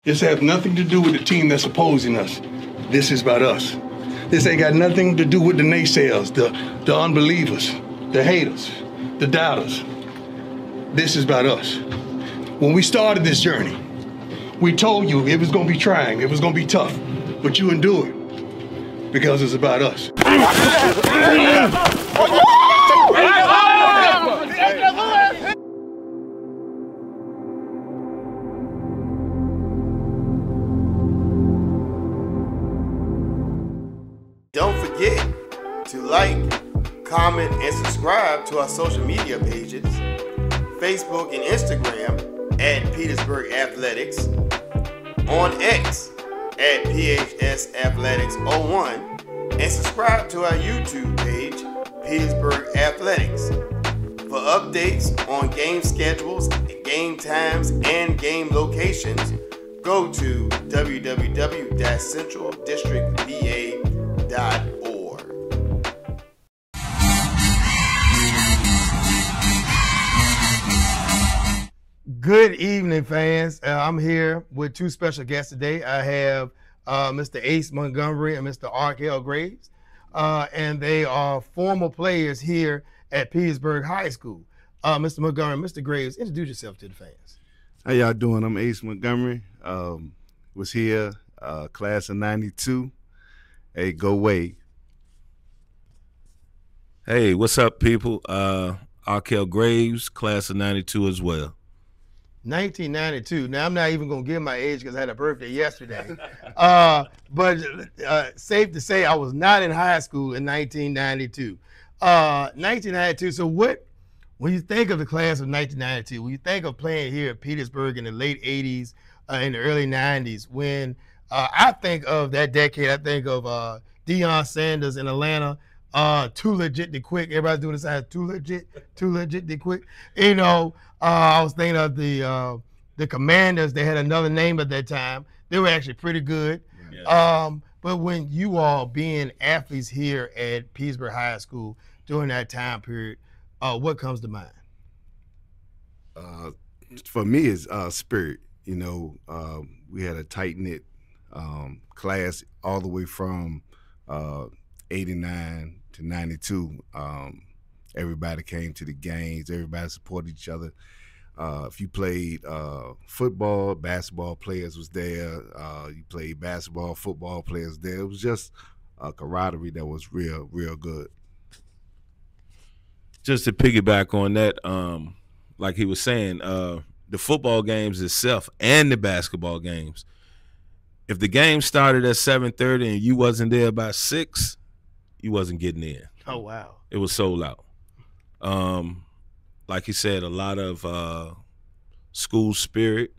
This has nothing to do with the team that's opposing us. This is about us. This ain't got nothing to do with the naysayers, the unbelievers, the haters, the doubters. This is about us. When we started this journey, we told you it was gonna be trying, it was gonna be tough, but you endured because it's about us. Don't forget to like, comment, and subscribe to our social media pages, Facebook and Instagram at Petersburg Athletics, on X at PHS Athletics 01, and subscribe to our YouTube page, Petersburg Athletics. For updates on game schedules, game times, and game locations, go to www.centraldistrictva.org. Good evening, fans. I'm here with two special guests today. I have Mr. Ace Montgomery and Mr. Arkell Graves, and they are former players here at Petersburg High School. Mr. Montgomery, Mr. Graves, introduce yourself to the fans. How y'all doing? I'm Ace Montgomery. Was here, class of 92. Hey, go Wade. Hey, what's up, people? Arkell Graves, class of 92 as well. 1992. Now, I'm not even going to give my age because I had a birthday yesterday. But safe to say I was not in high school in 1992. 1992, so when you think of the class of 1992, when you think of playing here at Petersburg in the late 80s, in the early 90s, when I think of that decade, I think of Deion Sanders in Atlanta, Too Legit to Quick. Everybody's doing this side, Too Legit to Quick. You know, I was thinking of the Commanders. They had another name at that time. They were actually pretty good. Yeah. But when you all being athletes here at Petersburg High School during that time period, what comes to mind? For me, it's spirit. You know, we had a tight-knit class all the way from 89 to 92. Everybody came to the games. Everybody supported each other. If you played football, basketball players was there. You played basketball, football players there. It was just a camaraderie that was real good. Just to piggyback on that, like he was saying, the football games itself and the basketball games, if the game started at 7:30 and you wasn't there by 6, you wasn't getting in. Oh, wow. It was sold out. Like he said, a lot of school spirit.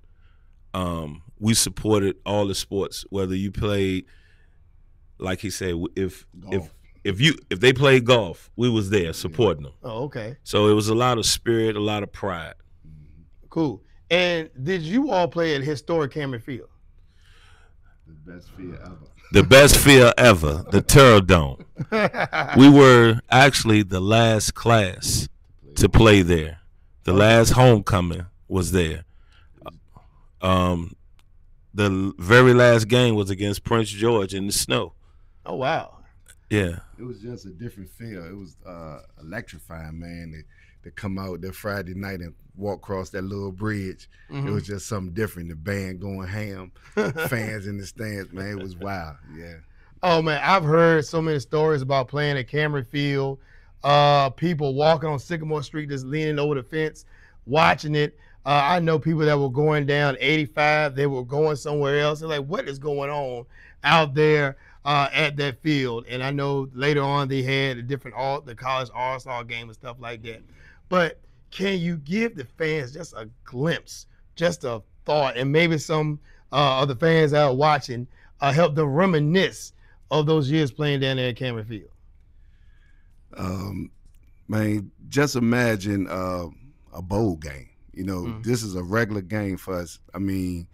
We supported all the sports, whether you played, like he said, if they played golf, we was there supporting them. Oh, okay. So it was a lot of spirit, a lot of pride. Cool. And did you all play at historic Cameron Field? The best field ever. The best field ever, the Turtle Dome. We were actually the last class to play there. The last homecoming was there. The very last game was against Prince George in the snow. Oh, wow. Yeah. It was just a different feel. It was electrifying, man, to come out that Friday night and walk across that little bridge. Mm-hmm. It was just something different. The band going ham, fans in the stands, man. It was wild, yeah. Oh, man, I've heard so many stories about playing at Cameron Field, people walking on Sycamore Street just leaning over the fence, watching it. I know people that were going down 85, they were going somewhere else. They're like, what is going on out there at that field? And I know later on they had the college all-star game and stuff like that. But can you give the fans just a glimpse, just a thought, and maybe some of the fans out watching help them reminisce of those years playing down there at Cameron Field? Man, just imagine a bowl game. You know, This is a regular game for us. I mean,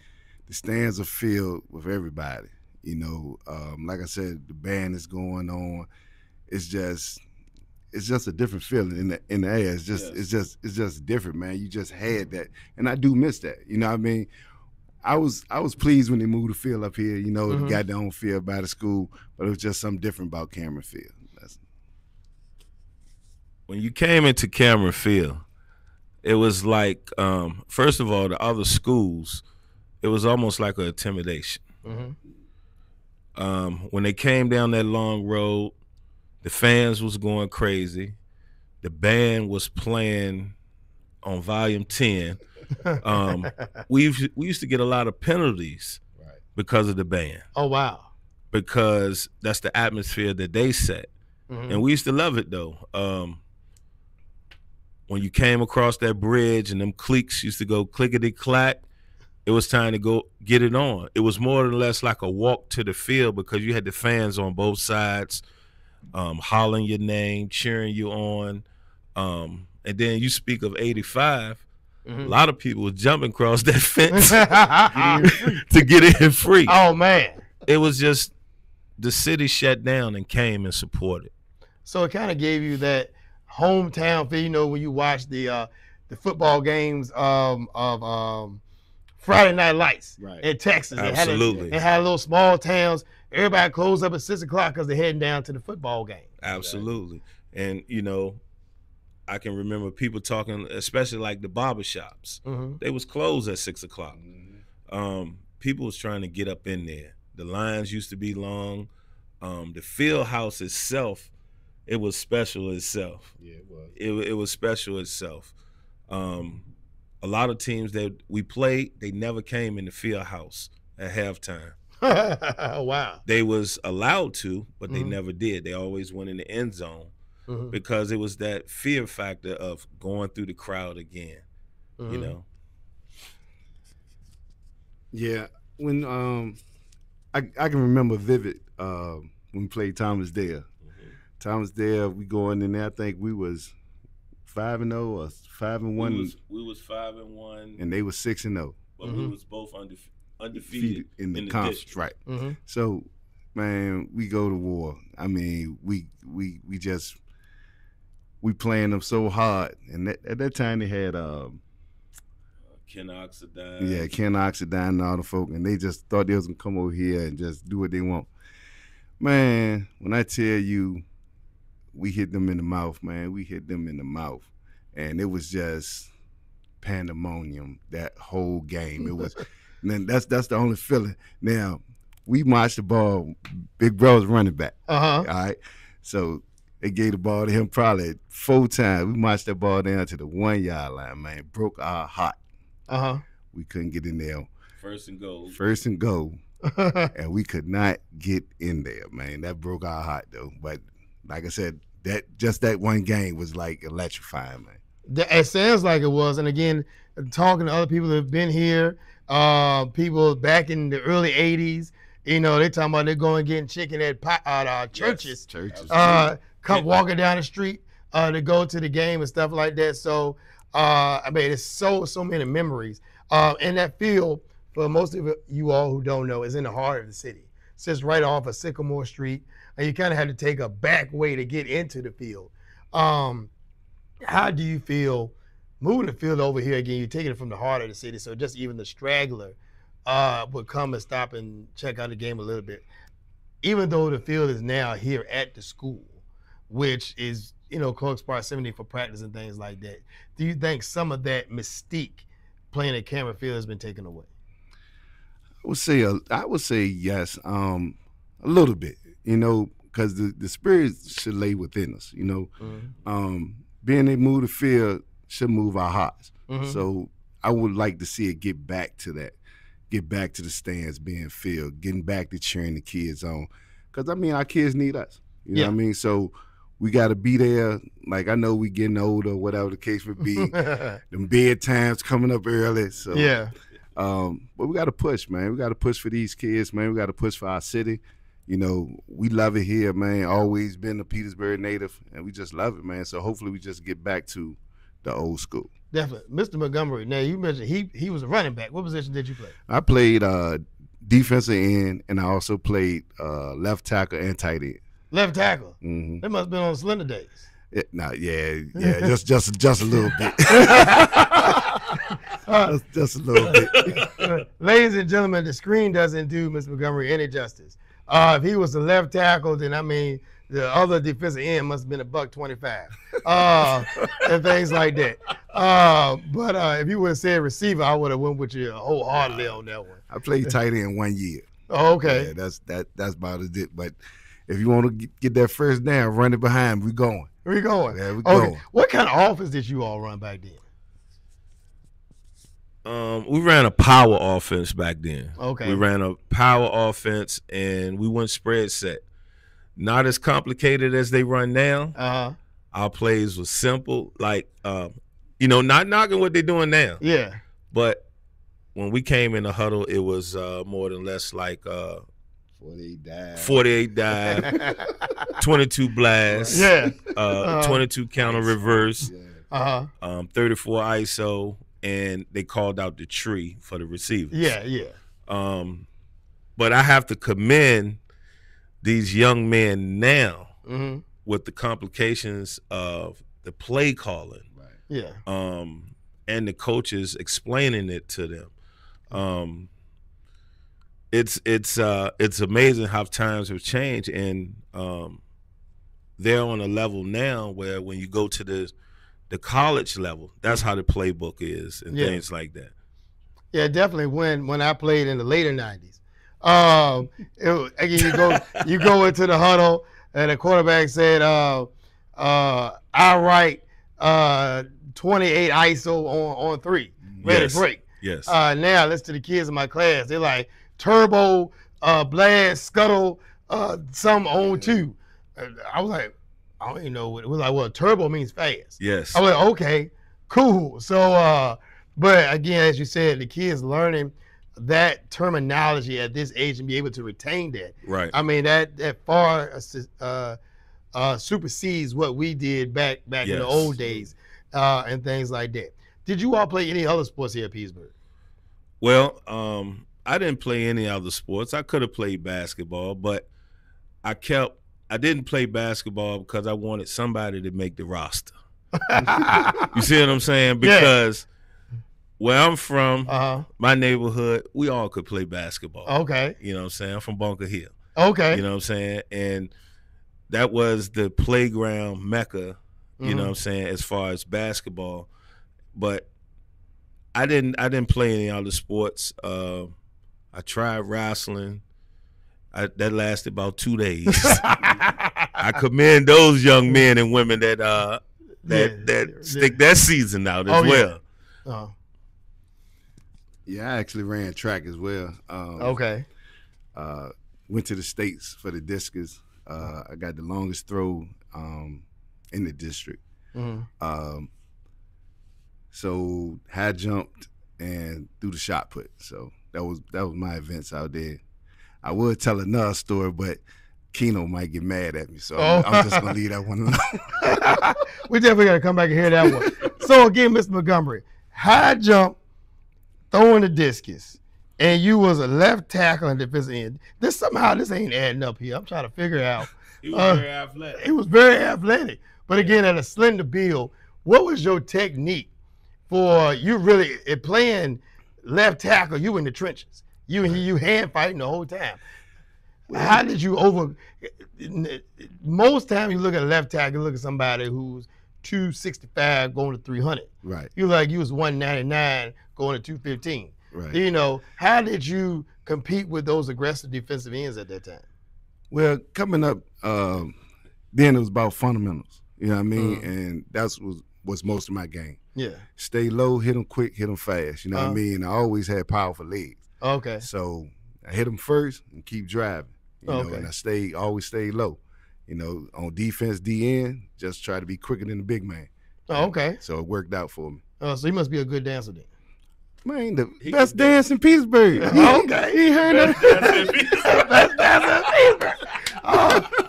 the stands are filled with everybody. You know, like I said, the band is going on. It's just a different feeling in the air. It's just different, man. You just had that, and I do miss that. You know what I mean? I was pleased when they moved the field up here. You know, they got their own field by the school, but it was just something different about Cameron Field. When you came into Cameron Field, it was like, first of all, the other schools, it was almost like an intimidation. When they came down that long road, the fans was going crazy. The band was playing on volume 10. We used to get a lot of penalties because of the band. Oh, wow. Because that's the atmosphere that they set. And we used to love it, though. When you came across that bridge and them cliques used to go clickety-clack, it was time to go get it on. It was more or less like a walk to the field because you had the fans on both sides hollering your name, cheering you on. And then you speak of 85, a lot of people were jumping across that fence to get in free. Oh, man. It was just the city shut down and came and supported. So it kind of gave you that hometown feel, you know, when you watch the football games of Friday Night Lights in Texas. Absolutely. It had little small towns. Everybody closed up at 6 o'clock because they're heading down to the football game. Absolutely. And, you know, I can remember people talking, especially like the barbershops. They was closed at 6 o'clock. People was trying to get up in there. The lines used to be long. The field house itself, it was special itself. Yeah, it was. It was special itself. A lot of teams that we played, they never came in the field house at halftime. Wow. They was allowed to, but they never did. They always went in the end zone because it was that fear factor of going through the crowd again, you know? Yeah, when I can remember vivid when we played Thomas Dale. Thomas Dale, we going in there, I think we was 5-0 or 5-1. We was 5-1. And they was 6-0. But we was both undefeated in the conference, district. Right. So, man, we go to war. I mean, we playing them so hard. And at that time they had Ken Oxidine. Yeah, Ken Oxidine and all the folk, and they just thought they was gonna come over here and just do what they want. Man, when I tell you, we hit them in the mouth, man. We hit them in the mouth, and it was just pandemonium that whole game. It was, and that's the only feeling. Now, we marched the ball. Big Bro was running back. All right, so they gave the ball to him probably 4 times. We marched that ball down to the 1-yard line, man. Broke our heart. We couldn't get in there. First and goal. And we could not get in there, man. That broke our heart, though. But like I said, that one game was like electrifying, man. It sounds like it was. And again, talking to other people that have been here, people back in the early 80s, you know, they talking about they're going getting chicken at churches. Churches. Come walking down the street to go to the game and stuff like that. So, I mean, it's so many memories. And that field, for most of you all who don't know, is in the heart of the city. It sits right off of Sycamore Street, and you kind of had to take a back way to get into the field. How do you feel moving the field over here again? You're taking it from the heart of the city, so just even the straggler would come and stop and check out the game a little bit. Even though the field is now here at the school, which is, you know, close proximity for practice and things like that, do you think some of that mystique playing at Cameron Field has been taken away? I would say yes, a little bit, you know, because the spirit should lay within us, you know. Being able to move the field should move our hearts. So I would like to see it get back to that, get back to the stands being filled, getting back to cheering the kids on. Because, I mean, our kids need us, you know what I mean? So we got to be there. Like, I know we getting older, whatever the case would be. Them bedtimes coming up early. So yeah. But we got to push, man. We got to push for these kids, man. We got to push for our city. You know, we love it here, man. Always been a Petersburg native, and we just love it, man. So hopefully we just get back to the old school. Definitely. Mr. Montgomery, now you mentioned he was a running back. What position did you play? I played defensive end, and I also played left tackle and tight end. Left tackle? That must have been on Slender days. Just a little bit. Just a little bit. Ladies and gentlemen, the screen doesn't do Mr. Montgomery any justice. If he was a left tackle, then I mean, the other defensive end must have been $125, and things like that. But if you would have said receiver, I would have went with you wholeheartedly on that one. I played tight end 1 year. Oh, okay. Yeah, that's about it. But if you want to get that first down, run it behind, we going. Where you going? Yeah, we Okay. going. What kind of offense did you all run back then? We ran a power offense back then. Okay. We ran a power offense, and we went spread set. Not as complicated as they run now. Our plays were simple, like not knocking what they're doing now. Yeah. But when we came in the huddle, it was more than less like 48 dive, 22 blast, 22 counter reverse, 34 ISO, and they called out the tree for the receivers. Yeah. But I have to commend these young men now with the complications of the play calling. Right. Yeah. And the coaches explaining it to them. It's amazing how times have changed, and they're on a level now where when you go to the college level, that's how the playbook is and things like that. Yeah, definitely. When I played in the later '90s, you go into the huddle and the quarterback said, "I write 28 ISO on 3, ready to break." Yes. Now listen to the kids in my class. They're like turbo, blast, scuttle, some on 2. I was like, I don't even know what it was like. Well, turbo means fast. Yes. I was like, okay, cool. So, but again, as you said, the kids learning that terminology at this age and be able to retain that. Right. I mean, that far supersedes what we did back in the old days and things like that. Did you all play any other sports here at Petersburg? Well, I didn't play any other sports. I could have played basketball, but I didn't play basketball because I wanted somebody to make the roster. You see what I'm saying? Because where I'm from, my neighborhood, we all could play basketball. Okay. You know what I'm saying? I'm from Bunker Hill. Okay. You know what I'm saying? And that was the playground mecca, you know what I'm saying, as far as basketball. But I didn't play any other sports. I tried wrestling. That lasted about 2 days. I commend those young men and women that stick that season out as well. Yeah, I actually ran track as well. Okay. Went to the States for the discus. I got the longest throw in the district. So high jumped and threw the shot put. So that was my events out there. I would tell another story, but Keno might get mad at me, so I'm just gonna leave that one alone. We definitely gotta come back and hear that one. So again, Mr. Montgomery, high jump, throwing the discus, and you was a left tackle and defensive end. This ain't adding up here. I'm trying to figure out. He was very athletic. He was very athletic, but again, at a slender build, what was your technique for you really playing left tackle? You in the trenches. You hand fighting the whole time. How did you most times you look at a left tackle, you look at somebody who's 265 going to 300. Right. You was 199 going to 215. Right. You know, how did you compete with those aggressive defensive ends at that time? Well, coming up, then it was about fundamentals. You know what I mean? And that's was most of my game. Yeah. Stay low, hit them quick, hit them fast. You know what I mean? I always had powerful legs. Okay. So I hit them first and keep driving. You know, and I always stayed low. You know, on defense, DN, just try to be quicker than the big man. Oh, okay. So it worked out for me. So you must be a good dancer then. Man, the best dance in Petersburg. Okay. You heard that? Best dancer in Petersburg.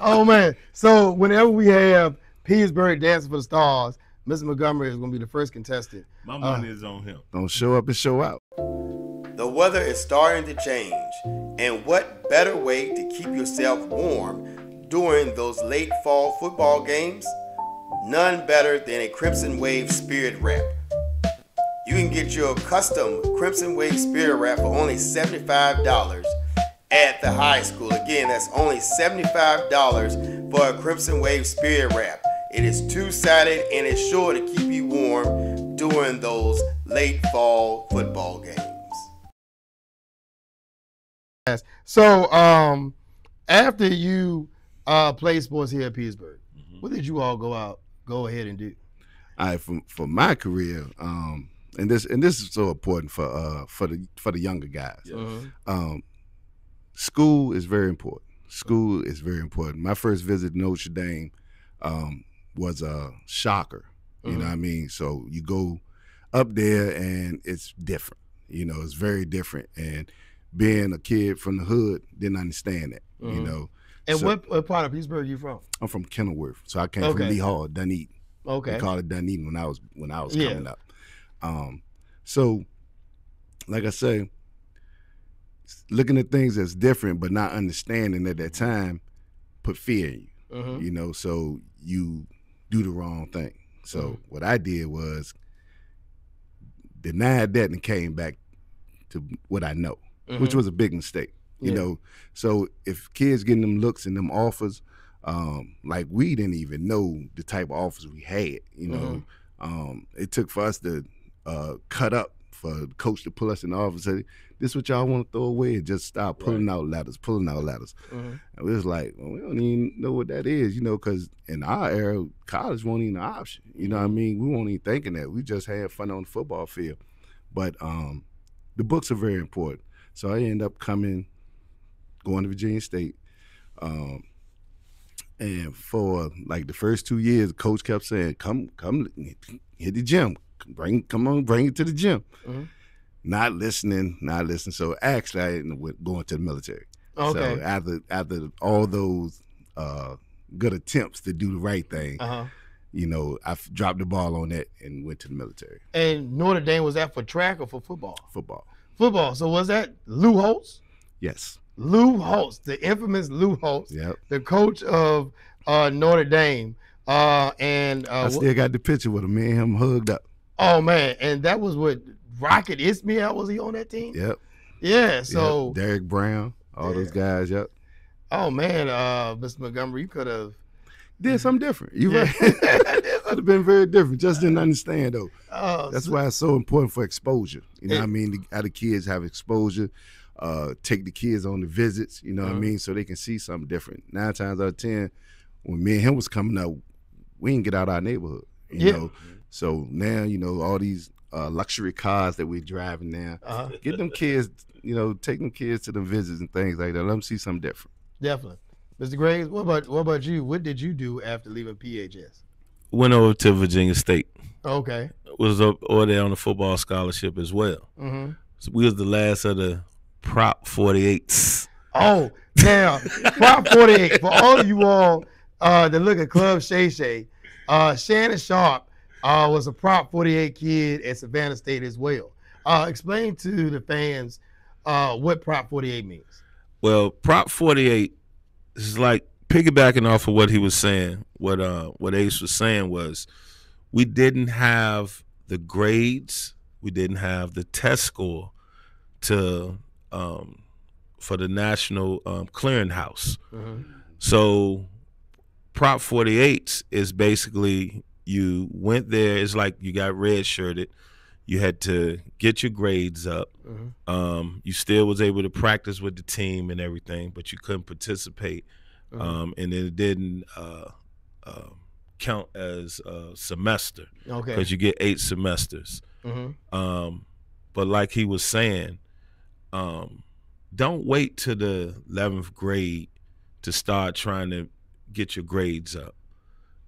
Oh, man. So whenever we have Petersburg Dancing for the Stars, Mr. Montgomery is going to be the first contestant. My money is on him. Don't show up and show out. The weather is starting to change, and what better way to keep yourself warm during those late fall football games? None better than a Crimson Wave Spirit Wrap. You can get your custom Crimson Wave Spirit Wrap for only $75 at the high school. Again, that's only $75 for a Crimson Wave Spirit Wrap. It is two-sided and it's sure to keep you warm during those late fall football games. So, after you played sports here at Petersburg, what did you all go ahead and do? All right, for my career, and this is so important for the younger guys. School is very important. School is very important. My first visit to Notre Dame was a shocker. You know what I mean? So you go up there and it's different. You know, it's very different. And being a kid from the hood, didn't understand that. You know. And so, what part of Petersburg are you from? I'm from Kenilworth, so I came from Lee Hall, Dunedin. Okay. They called it Dunedin when I was coming up. So, like I say, looking at things that's different, but not understanding at that time, put fear in you. You know, so you do the wrong thing. So what I did was denied that and came back to what I know, which was a big mistake. You know, so if kids getting them looks and them offers, like we didn't even know the type of offers we had. You know, it took for us to cut up for the coach to pull us in the office and say, "This is what y'all want to throw away," and just start pulling out letters. And we was like, well, we don't even know what that is, you know, because in our era, college wasn't even an option. You know what I mean? We weren't even thinking that. We just had fun on the football field. But the books are very important. So I ended up going to Virginia State. And for like the first 2 years, the coach kept saying, come hit the gym. Bring it to the gym. Not listening. So actually, I ended up going to the military. Okay. So after all those good attempts to do the right thing, you know, I dropped the ball on that and went to the military. And Notre Dame, was that for track or for football? Football. So was that Lou Holtz? Yes. Lou Holtz, the infamous Lou Holtz, the coach of Notre Dame. And I still got the picture with him, me and him hugged up. Oh, man. And that was what, Rocket Ismail, was he on that team? Yep. Yeah, so. Derek Brown, all those guys, Oh, man, Mr. Montgomery, you could have. Did something different. You right. It would have been very different. Just didn't understand, though. That's why it's so important for exposure. You know what I mean? How the kids have exposure. Take the kids on the visits, you know what I mean, so they can see something different. 9 times out of 10, when me and him was coming up, we didn't get out of our neighborhood, you know. So now, you know, all these luxury cars that we're driving now, get them kids, you know, take them kids to the visits and things like that. Let them see something different. Definitely. Mr. Graves, what about you? What did you do after leaving PHS? Went over to Virginia State. Okay. Was up over there on a football scholarship as well. So we was the last of the Prop 48s. Oh, now, Prop 48, for all of you all that look at Club Shay Shay, Shannon Sharp was a Prop 48 kid at Savannah State as well. Explain to the fans what Prop 48 means. Well, Prop 48 is like piggybacking off of what he was saying. What Ace was saying was we didn't have the grades, we didn't have the test score to for the national clearinghouse. So Prop 48 is basically you went there, it's like you got redshirted, you had to get your grades up, you still was able to practice with the team and everything, but you couldn't participate, and it didn't count as a semester, because you get 8 semesters. But like he was saying, don't wait till the 11th grade to start trying to get your grades up.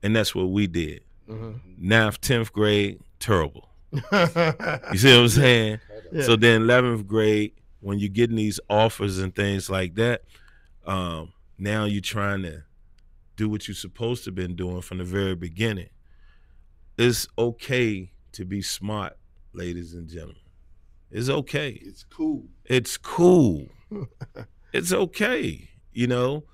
And that's what we did. 9th, 10th grade, terrible. You see what I'm saying? So then 11th grade, when you're getting these offers and things like that, now you're trying to do what you're supposed to have been doing from the very beginning. It's okay to be smart, ladies and gentlemen. It's okay. It's cool. It's cool. It's okay. You know,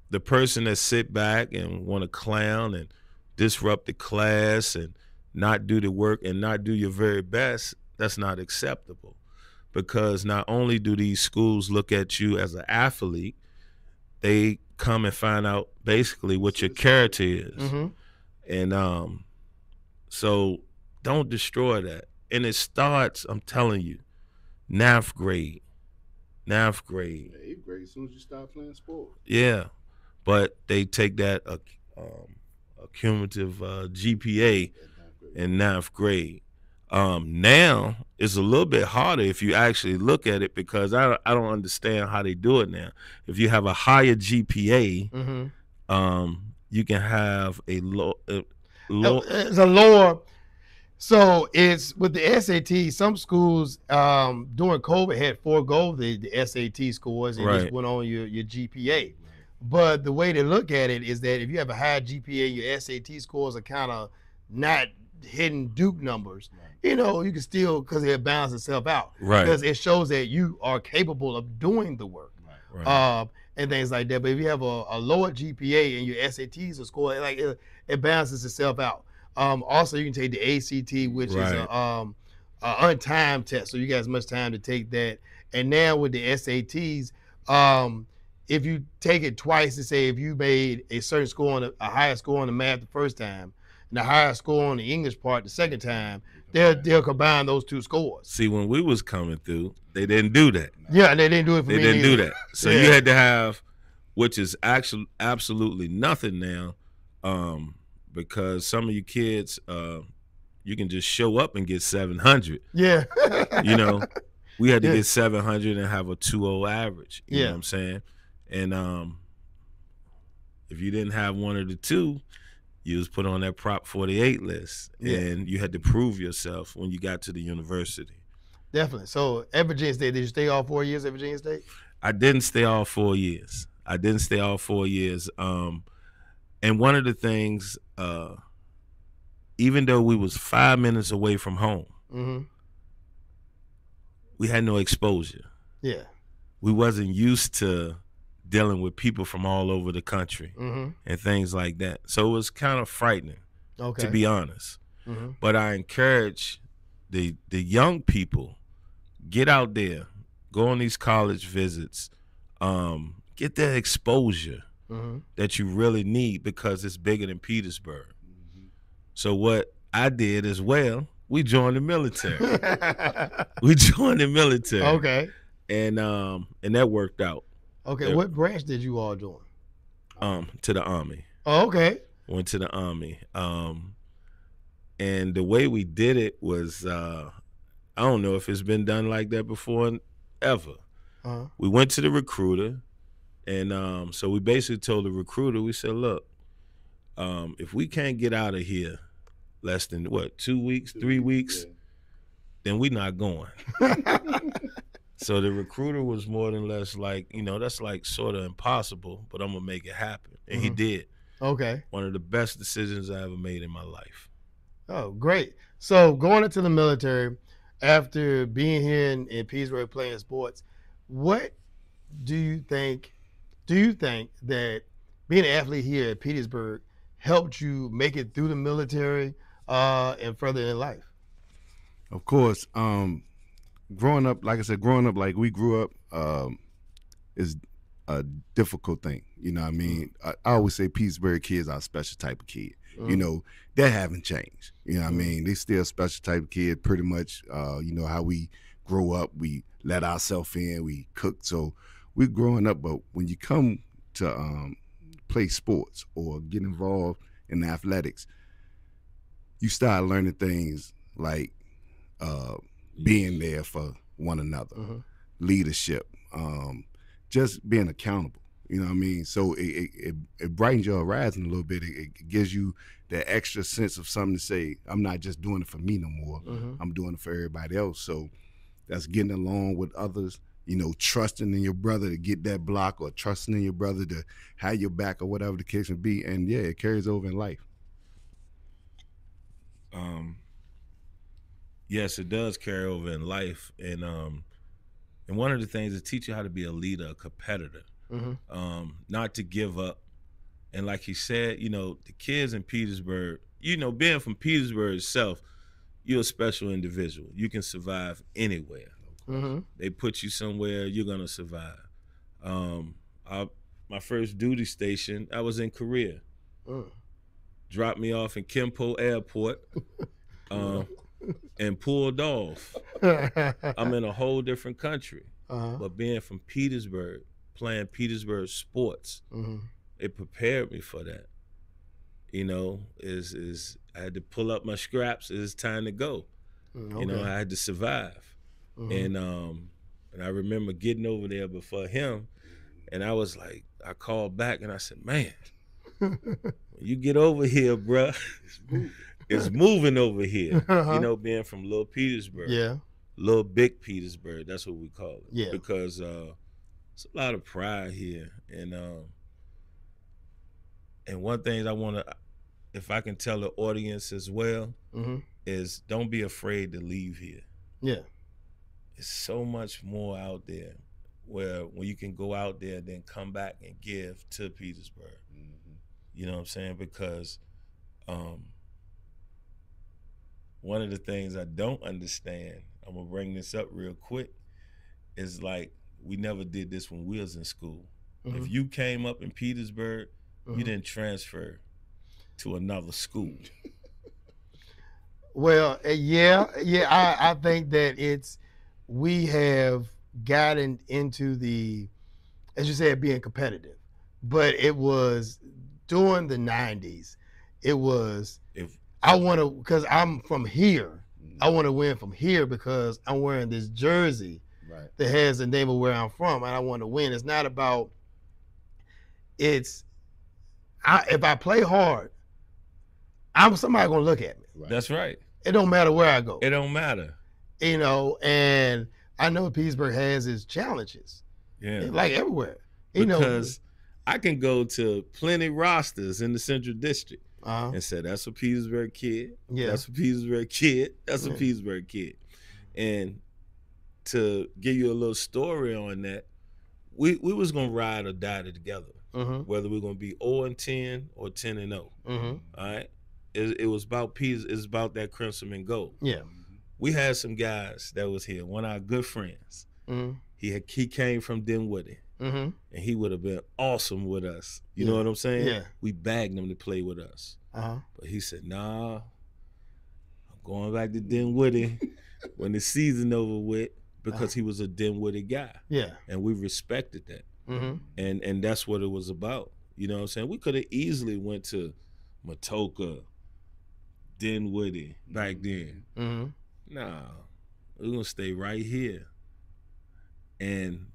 the person that sit back and want to clown and disrupt the class and not do the work and not do your very best, that's not acceptable. Because not only do these schools look at you as an athlete, they come and find out basically what your character is. Mm-hmm. And so don't destroy that. And it starts, I'm telling you, 9th grade. 9th grade. 8th grade, as soon as you start playing sports. Yeah. But they take that cumulative GPA in 9th grade. Now it's a little bit harder if you actually look at it, because I don't understand how they do it now. If you have a higher GPA, Mm-hmm. You can have a low. It's a lower. So it's with the SAT. Some schools during COVID had forego the SAT scores and just Right. went on your GPA. But the way to look at it is that if you have a high GPA, your SAT scores are kind of not hitting Duke numbers. You know, you can still, because it balances itself out. Right. Because it shows that you are capable of doing the work. Right. And things like that. But if you have a lower GPA and your SATs are scored, like it balances itself out. Also, you can take the ACT, which is a untimed test, so you got as much time to take that. And now with the SATs, if you take it twice, to say if you made a certain score on a higher score on the math the first time and a higher score on the English part the second time, they'll combine those two scores. See, when we was coming through, they didn't do that. Yeah, and they didn't do it for They me. didn't do either. that. So Yeah. you had to have, which is actually absolutely nothing now, because some of you kids, you can just show up and get 700. Yeah. You know, we had to Yeah. get 700 and have a 2.0 average. You Yeah. know what I'm saying? And if you didn't have one of the two, you was put on that Prop 48 list, Yeah. and you had to prove yourself when you got to the university. Definitely. So at Virginia State, did you stay all 4 years at Virginia State? I didn't stay all 4 years. And one of the things, even though we was 5 minutes away from home, Mm-hmm. we had no exposure. Yeah. We wasn't used to dealing with people from all over the country Mm-hmm. and things like that. So it was kind of frightening, Okay. to be honest. Mm-hmm. But I encourage the young people, get out there, go on these college visits, get that exposure Mm-hmm. that you really need, because it's bigger than Petersburg. So what I did as well, we joined the military. We joined the military. Okay. And that worked out. Okay. Yeah. What branch did you all join? To the Army. Oh, okay. Went to the Army. And the way we did it was, I don't know if it's been done like that before ever. Uh-huh. We went to the recruiter, and so we basically told the recruiter, we said, look, if we can't get out of here less than, 2 weeks, 3 weeks, then we're not going. So the recruiter was more than less like, that's like sort of impossible, but I'm going to make it happen. And he did. Okay. One of the best decisions I ever made in my life. Oh, great. So going into the military, after being here in Petersburg playing sports, what do you think that being an athlete here at Petersburg helped you make it through the military and further in life? Of course, growing up like we grew up is a difficult thing. You know what I mean? I always say Petersburg kids are a special type of kid. You know, that haven't changed. You know what I mean? They still a special type of kid, pretty much, how we grow up, we let ourselves in, we cook. So we're growing up, but when you come to play sports or get involved in athletics, you start learning things like being there for one another, leadership, just being accountable. You know what I mean? So it brightens your horizon a little bit. It gives you that extra sense of something to say, I'm not just doing it for me no more. I'm doing it for everybody else. So that's getting along with others, trusting in your brother to get that block, or trusting in your brother to have your back, or whatever the case may be. And yeah, it carries over in life. Yes, it does carry over in life. And one of the things is teach you how to be a leader, a competitor. Not to give up. And like he said, the kids in Petersburg, you know, being from Petersburg itself, you're a special individual. You can survive anywhere. Mm-hmm. They put you somewhere, you're gonna survive. My first duty station, I was in Korea. Dropped me off in Kimpo Airport, and pulled off. I'm in a whole different country. But being from Petersburg, playing Petersburg sports, it prepared me for that. You know, I had to pull up my scraps. It's time to go. You know, I had to survive. And I remember getting over there before him, and I was like, I called back and I said, man, when you get over here, bruh, it's moving over here. You know, being from Little Petersburg. Yeah. Little Big Petersburg, that's what we call it. Yeah. Because it's a lot of pride here. And one thing I want to, if I can tell the audience as well, is don't be afraid to leave here. Yeah. It's so much more out there where when you can go out there, then come back and give to Petersburg. You know what I'm saying? Because one of the things I don't understand, I'm gonna bring this up real quick, is like we never did this when we was in school. If you came up in Petersburg, you didn't transfer to another school. Well, I think that we have gotten into the, as you said, being competitive, but it was during the 90s. It was, I want to, because I'm from here, I want to win from here because I'm wearing this jersey that has the name of where I'm from, and I want to win. It's not about, if I play hard, somebody gonna look at me. That's right. It don't matter where I go. It don't matter. You know, and I know Petersburg has its challenges. Yeah. Like everywhere. Because I can go to plenty rosters in the Central District and say, that's a Petersburg kid. Yeah. That's a Petersburg kid. That's a Petersburg kid. And to give you a little story on that, we was gonna ride or die together. Whether we're gonna be 0-10 or 10-0. All right. It was about it's about that crimson and gold. Yeah. We had some guys that was here. One of our good friends. He came from Dinwiddie. And he would have been awesome with us. You know what I'm saying? Yeah. We bagged him to play with us. But he said, nah, I'm going back to Dinwiddie when the season over with, because he was a Dinwiddie guy. Yeah. And we respected that. And that's what it was about. You know what I'm saying? We could have easily went to Matoka, Dinwiddie back then. Nah, we're gonna stay right here. And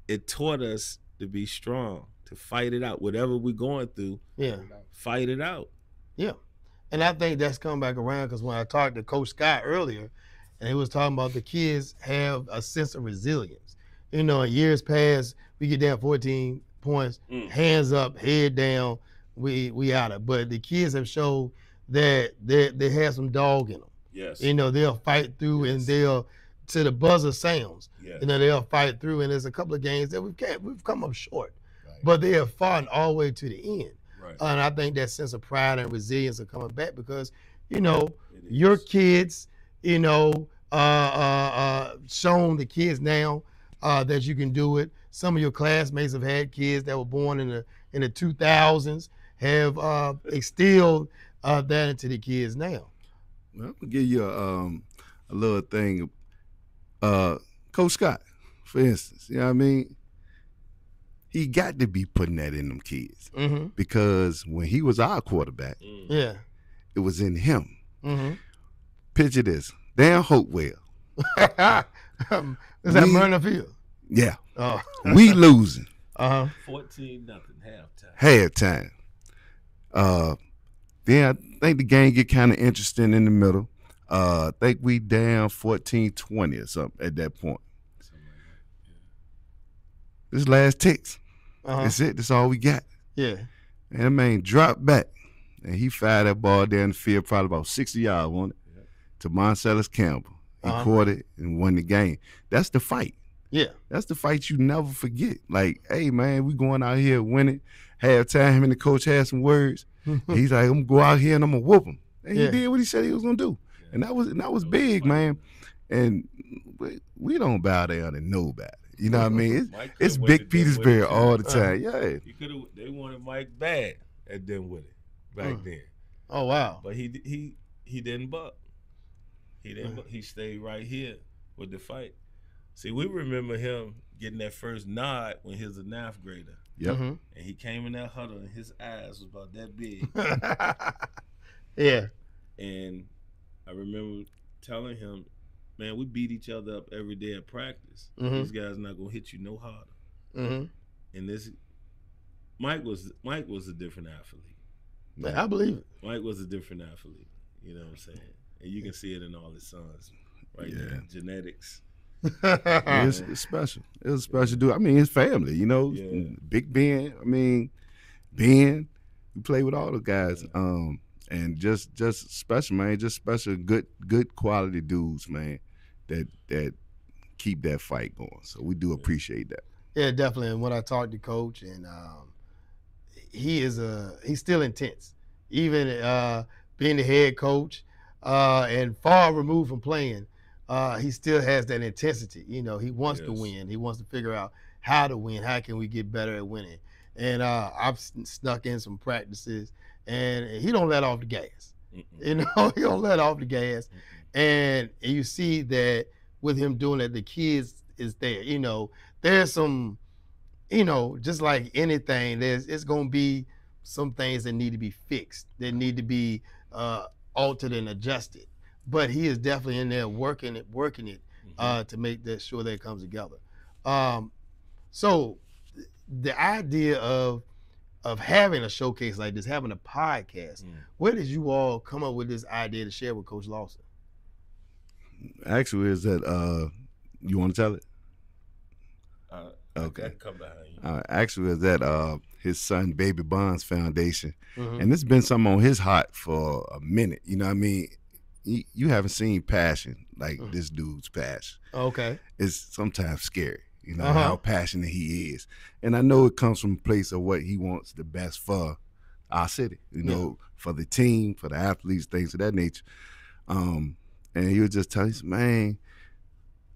it taught us to be strong, to fight it out. Whatever we're going through, fight it out. Yeah. And I think that's come back around, because when I talked to Coach Scott earlier, and he was talking about the kids have a sense of resilience. You know, in years past, we get down 14 points, hands up, head down, we out of. But the kids have showed that they have some dog in them. Yes. You know, they'll fight through, and they'll, to the buzzer sounds, yes, you know, they'll fight through. And there's a couple of games that we've come up short, but they have fought all the way to the end. And I think that sense of pride and resilience are coming back because, you know, your kids, you know, shown the kids now that you can do it. Some of your classmates have had kids that were born in the 2000s, have instilled that into the kids now. Well, I'm gonna give you a little thing. Coach Scott, for instance, you know what I mean? He got to be putting that in them kids because when he was our quarterback, it was in him. Picture this: Dan Hopewell. Is that Myrna Field? Yeah. Oh. We losing. 14-0 halftime. Then I think the game get kind of interesting in the middle. I think we down 14-20 or something at that point. This last ticks. That's it. That's all we got. Yeah. And that man dropped back, and he fired that ball down the field, probably about 60 yards, wasn't it? To Marcellus Campbell. He caught it and won the game. That's the fight. Yeah. That's the fight you never forget. Like, hey man, we going out here winning. Halftime, him and the coach had some words. He's like, I'm gonna go out here and I'm gonna whoop him. And he did what he said he was gonna do. And that was big, man. And we don't bow down to nobody. You know what I mean? It's big Petersburg all the time. Yeah. They wanted Mike bad at Dinwiddie back then. Oh wow. But he didn't buck. He didn't buck. He stayed right here with the fight. See, we remember him getting that first nod when he was a ninth grader. Yep. And he came in that huddle and his eyes was about that big. Yeah. And I remember telling him, man, we beat each other up every day at practice. These guys not gonna hit you no harder. And this Mike was a different athlete. Man, I believe it. Mike was a different athlete. You know what I'm saying? And you can see it in all his sons, right there. Genetics. It's special. It was a special dude. I mean, his family, you know, Big Ben. I mean, Ben. We played with all the guys. And just special, man. Just special, good quality dudes, man. That keep that fight going. So we do appreciate that. Yeah, definitely. And when I talked to Coach, and he's still intense, even being the head coach and far removed from playing. He still has that intensity. You know, he wants to win. He wants to figure out how to win. How can we get better at winning? And I've snuck in some practices, and he don't let off the gas. You know, he don't let off the gas. And you see that with him doing that, the kids is there. You know, there's some, you know, just like anything, it's going to be some things that need to be fixed, that need to be altered and adjusted. But he is definitely in there working it to make that sure that it comes together. So the idea of having a showcase like this, having a podcast, where did you all come up with this idea to share with Coach Lawson? Actually, is that you want to tell it? Okay. I can come behind you. Actually, is that his son Baby Bonds Foundation, and it's been something on his heart for a minute. You know what I mean? You haven't seen passion like this dude's passion. Okay. It's sometimes scary, you know, how passionate he is. And I know it comes from a place of what he wants the best for our city, you know, for the team, for the athletes, things of that nature. And he was just telling us, man,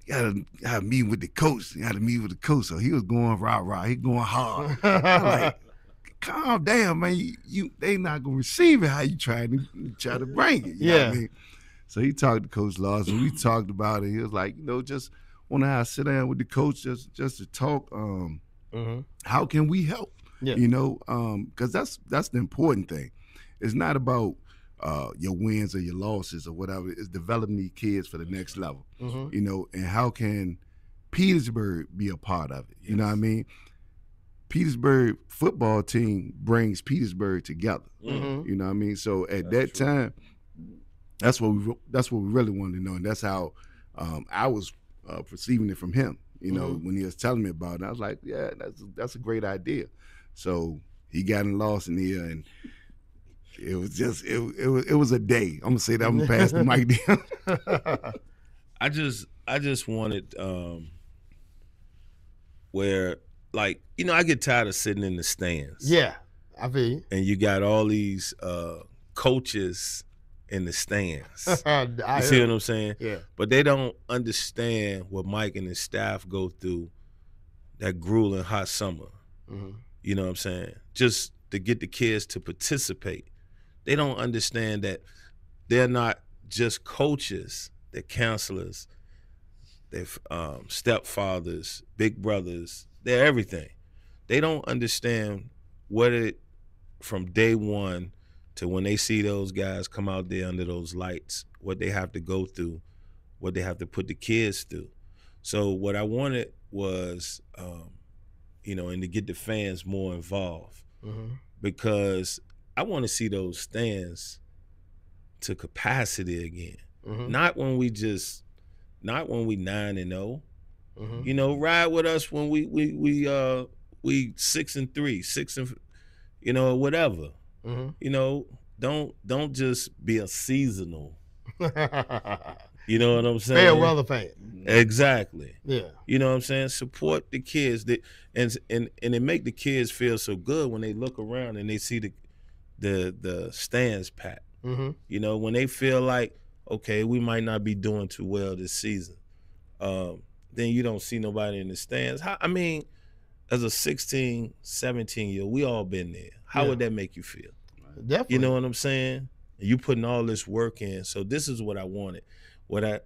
you gotta meet with the coach. You gotta meet with the coach. So he was going rah-rah. He going hard. I'm like, calm down, man. They not gonna receive it how you try to bring it. You know what I mean? So he talked to Coach Lawson. We talked about it. He was like, you know, just want to sit down with the coach just to talk. How can we help? You know, because that's the important thing. It's not about your wins or your losses or whatever. It's developing these kids for the next level. You know, and how can Petersburg be a part of it? You know what I mean? Petersburg football team brings Petersburg together. You know what I mean? So at that time, that's what we really wanted to know, and that's how I was perceiving it from him. You know, when he was telling me about it, I was like, yeah, that's a great idea. So he got in Lawson here, and it was just it was a day. I'm gonna say that. I'm gonna pass the mic down. I just wanted where, like, you know, I get tired of sitting in the stands. Yeah, I feel you. And you got all these coaches in the stands. You see what I'm saying? Yeah. But they don't understand what Mike and his staff go through that grueling hot summer. You know what I'm saying? Just to get the kids to participate. They don't understand that they're not just coaches, they're counselors, they're stepfathers, big brothers, they're everything. They don't understand from day one to when they see those guys come out there under those lights, what they have to go through, what they have to put the kids through. So what I wanted was, you know, and to get the fans more involved, because I want to see those stands to capacity again. Not when we 9-0. You know, ride with us when we 6-3, you know, whatever. You know, don't just be a seasonal You know what I'm saying? Fair weather fan. Exactly. Yeah. You know what I'm saying? Support the kids and it make the kids feel so good when they look around and they see the stands packed. Mm-hmm. You know, when they feel like, okay, we might not be doing too well this season, then you don't see nobody in the stands. I mean, as a 16, 17-year-old, we all been there. How would that make you feel? Definitely. You know what I'm saying? You putting all this work in. So this is what I wanted. What I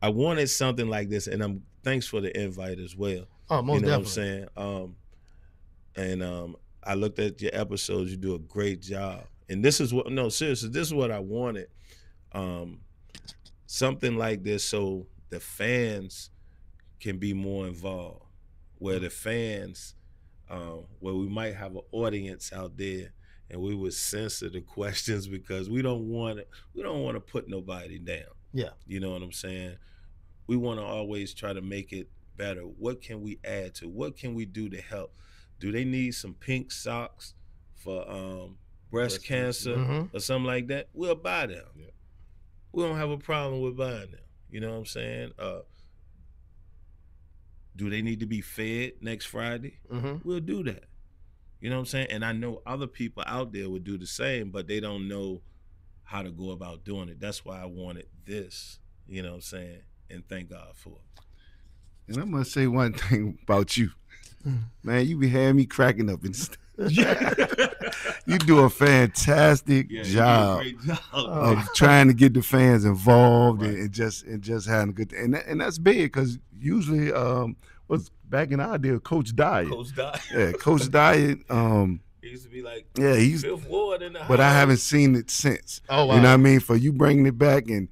wanted something like this, and I'm thanks for the invite as well. Oh, most you know definitely. what I'm saying? And I looked at your episodes. You do a great job. And this is seriously, this is what I wanted. Something like this so the fans can be more involved. Where the fans, where we might have an audience out there, and we would censor the questions because we don't want to put nobody down. Yeah. You know what I'm saying? We want to always try to make it better. What can we add to? What can we do to help? Do they need some pink socks for breast cancer or something like that? We'll buy them. Yeah. We don't have a problem with buying them. You know what I'm saying? Do they need to be fed next Friday? We'll do that. You know what I'm saying? And I know other people out there would do the same, but they don't know how to go about doing it. That's why I wanted this, you know what I'm saying? And thank God for it. And I'm going to say one thing about you. Man, you be having me cracking up and stuff. You do a fantastic job of trying to get the fans involved and just having a good and that's big because usually was back in our day Coach Dyer. Yeah, Coach Dyer. He used to be like he's Fifth Ward in the but house. I haven't seen it since. Oh wow. You know what I mean? For you bringing it back and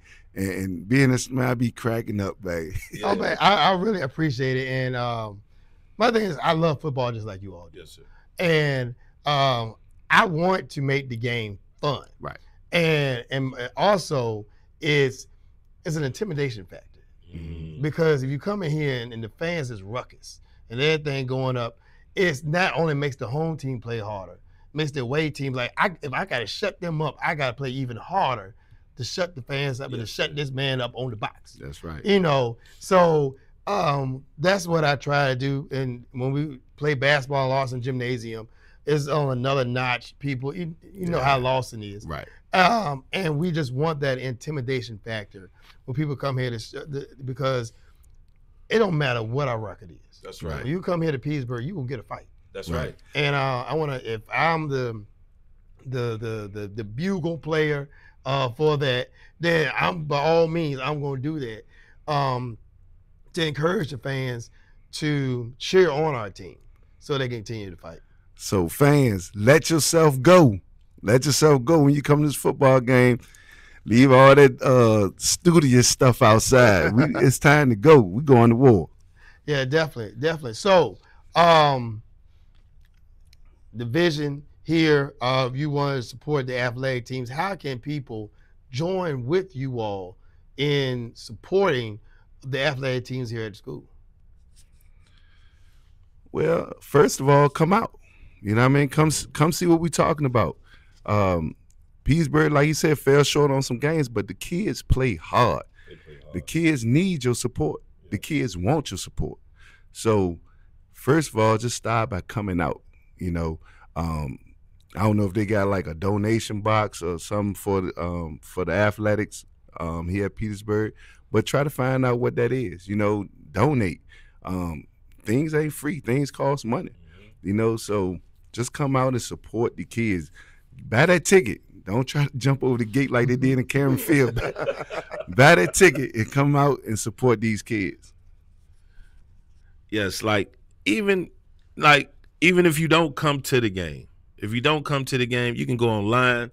being a man, I be cracking up, babe. Yeah. Oh man, I really appreciate it. And my thing is I love football just like you all do. Yes, sir. And I want to make the game fun. Right. And also it's an intimidation factor. Because if you come in here and the fans is ruckus and everything going up, it's not only makes the home team play harder, makes the away team if I gotta shut them up, I gotta play even harder to shut the fans up and to shut this man up on the box. That's right. You know, so that's what I try to do. And when we play basketball in Lawson Gymnasium, it's on another notch. People, you know how Lawson is. Right. And we just want that intimidation factor when people come here because it don't matter what our record is. That's right. When you come here to Petersburg, you will get a fight. That's right. And I want to, if I'm the bugle player for that, then I'm by all means I'm going to do that to encourage the fans to cheer on our team so they can continue to fight. So fans, let yourself go. Let yourself go when you come to this football game. Leave all that studious stuff outside. It's time to go. We're going to war. Yeah, definitely. So, the vision here of you want to support the athletic teams. How can people join with you all in supporting the athletic teams here at the school? Well, first of all, come out. You know what I mean? Come see what we're talking about. Petersburg, like you said, fell short on some games, but the kids play hard. The kids need your support. The kids want your support. So, first of all, just start by coming out. You know, I don't know if they got like a donation box or something for the athletics here at Petersburg, but try to find out what that is. You know, donate. Things ain't free. Things cost money. You know, so just come out and support the kids. Buy that ticket. Don't try to jump over the gate like they did in Cameron Field. Buy that ticket and come out and support these kids. Yes, even if you don't come to the game, you can go online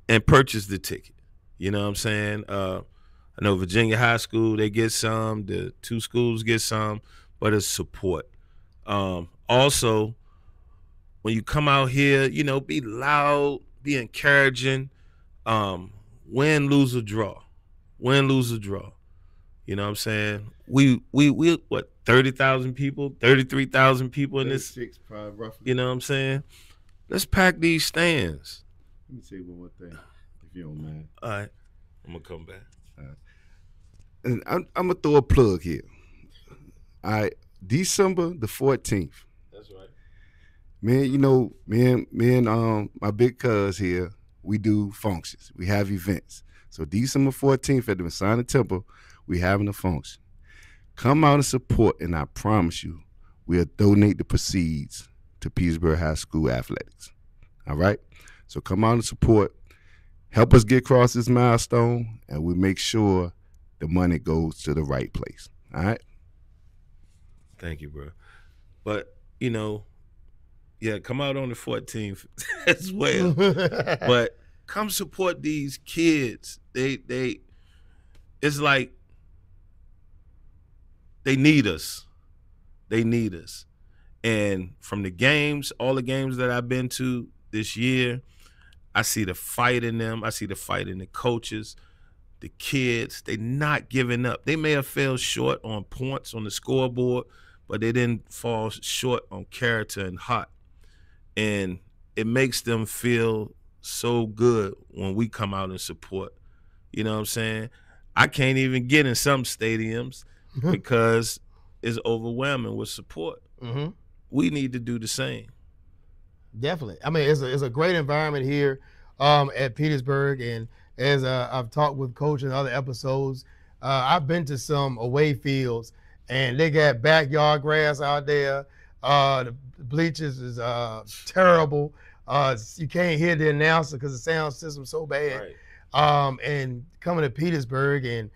and purchase the ticket. You know what I'm saying? I know Virginia High School, they get some. The two schools get some, but it's support. Also, when you come out here, you know, be loud, be encouraging. Win, lose, or draw. Win, lose, or draw. You know what I'm saying? We what, 30,000 people, 33,000 people in this? 36, probably, roughly. You know what I'm saying? Let's pack these stands. Let me say one more thing, if you don't mind. All right. I'm going to come back. and I'm gonna throw a plug here. All right, December the 14th. That's right. Me and my big cuz here, we do functions. We have events. So December 14th at the Masonic Temple, we having a function. Come out and support, and I promise you, we'll donate the proceeds to Petersburg High School athletics. All right? So come out and support. Help us get across this milestone, and we make sure the money goes to the right place. All right? Thank you, bro. But, yeah, come out on the 14th as well. But come support these kids. They it's like they need us. They need us. And from the games, all the games that I've been to this year, I see the fight in them. I see the fight in the coaches, the kids. They not giving up. They may have fell short on points on the scoreboard, but they didn't fall short on character and heart. And it makes them feel so good when we come out and support. You know what I'm saying? I can't even get in some stadiums because it's overwhelming with support. Mm-hmm. We need to do the same. Definitely. I mean, it's a great environment here at Petersburg, and as I've talked with Coach in other episodes, I've been to some away fields, and they got backyard grass out there. The bleachers is terrible. You can't hear the announcer because the sound system's so bad. Right. And coming to Petersburg, and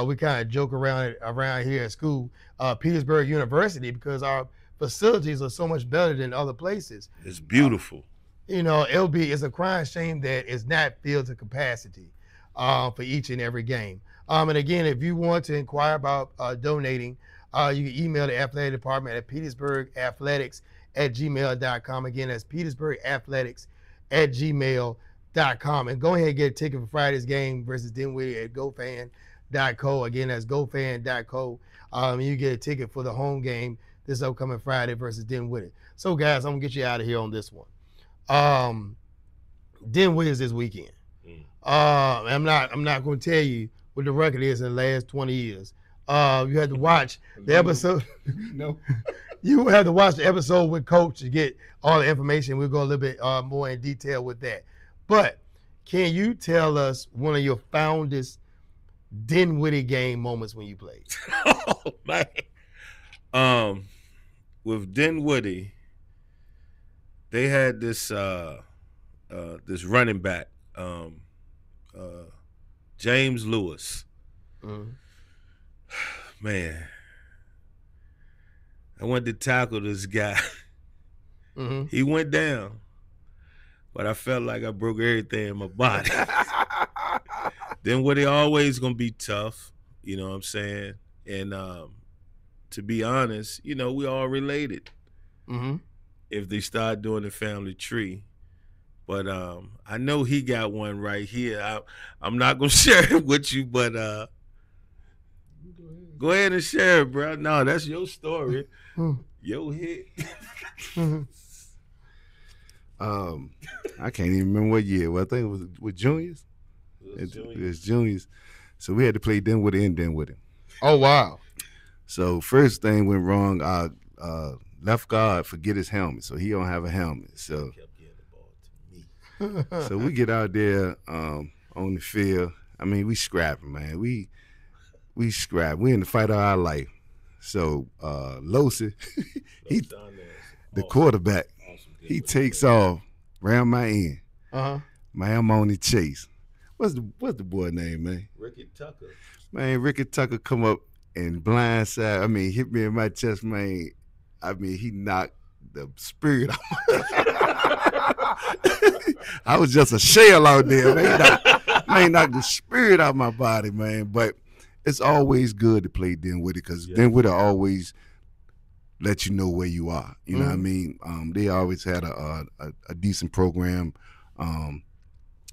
we kind of joke around here at school, Petersburg University, because our facilities are so much better than other places. It's beautiful. It's a crying shame that it's not filled to capacity for each and every game. And again, if you want to inquire about donating, you can email the athletic department at petersburgathletics@gmail.com. Again, that's petersburgathletics@gmail.com. And go ahead and get a ticket for Friday's game versus Dinwiddie at gofan.co. Again, that's gofan.co. You get a ticket for the home game this upcoming Friday versus Dinwiddie. So, guys, I'm going to get you out of here on this one. Dinwiddie is this weekend. I'm not going to tell you what the record is in the last 20 years. You had to watch the episode. No. You have to watch the episode with Coach to get all the information. We'll go a little bit more in detail with that. But can you tell us one of your fondest Dinwiddie game moments when you played? Oh, man. With Dinwiddie, they had this this running back, James Lewis. Mm-hmm. Man, I went to tackle this guy. Mm-hmm. He went down, but I felt like I broke everything in my body. Dinwiddie always gonna be tough, you know what I'm saying? And to be honest, we all related. Mm-hmm. If they start doing the family tree. But I know he got one right here. I'm not gonna share it with you, but go ahead and share it, bro. No, that's your story. Your hit. I can't even remember what year. Well, I think it was with juniors. It was juniors. So we had to play Dinwiddie and Dinwiddie. Oh, wow. So first thing went wrong. Our left guard forget his helmet, so he don't have a helmet. So so we get out there on the field. I mean, we scrapping, man. We scrap. We in the fight of our life. So Losi, the quarterback, he takes off around my end. Uh-huh. Man, I'm on the chase. What's the boy name, man? Ricky Tucker. Man, Ricky Tucker come up and blindside. I mean, hit me in my chest, man. I mean, he knocked the spirit out. I was just a shell out there, man. Man, knocked the spirit out of my body, man. But it's always good to play Dinwiddie because Dinwiddie always let you know where you are. You know what I mean? They always had a decent program.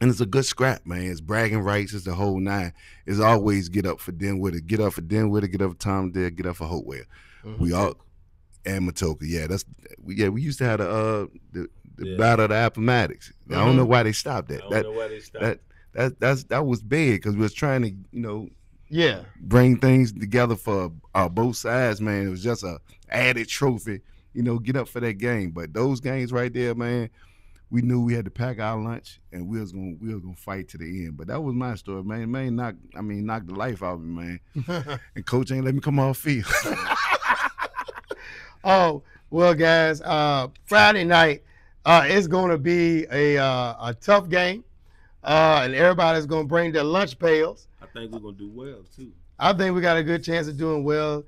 And it's a good scrap, man. It's bragging rights. It's the whole nine. It's always get up for Dinwiddie. Get up for Dinwiddie. Get up for Tomdale. Get up for Hopewell. We all and Matoka. Yeah, we used to have the battle of the Appomattox. I don't know why they stopped that. That was big because we was trying to Yeah. bring things together for both sides, man. It was just a added trophy, you know, get up for that game. But those games right there, man, we knew we had to pack our lunch and we was gonna fight to the end. But that was my story, man. Man, knocked the life out of me, man. And coach ain't let me come off field. Oh, well, guys, Friday night it's going to be a tough game, and everybody's going to bring their lunch pails. I think we're going to do well, too. I think we got a good chance of doing well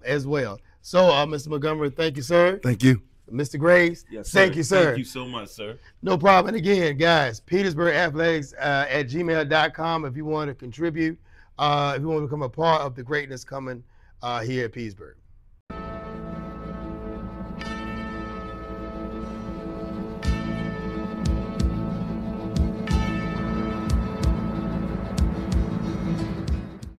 as well. So, Mr. Montgomery, thank you, sir. Thank you. Mr. Graves, Yes, sir. thank you, sir. Thank you so much, sir. No problem. And again, guys, Petersburg Athletics at gmail.com if you want to contribute, if you want to become a part of the greatness coming here at Petersburg.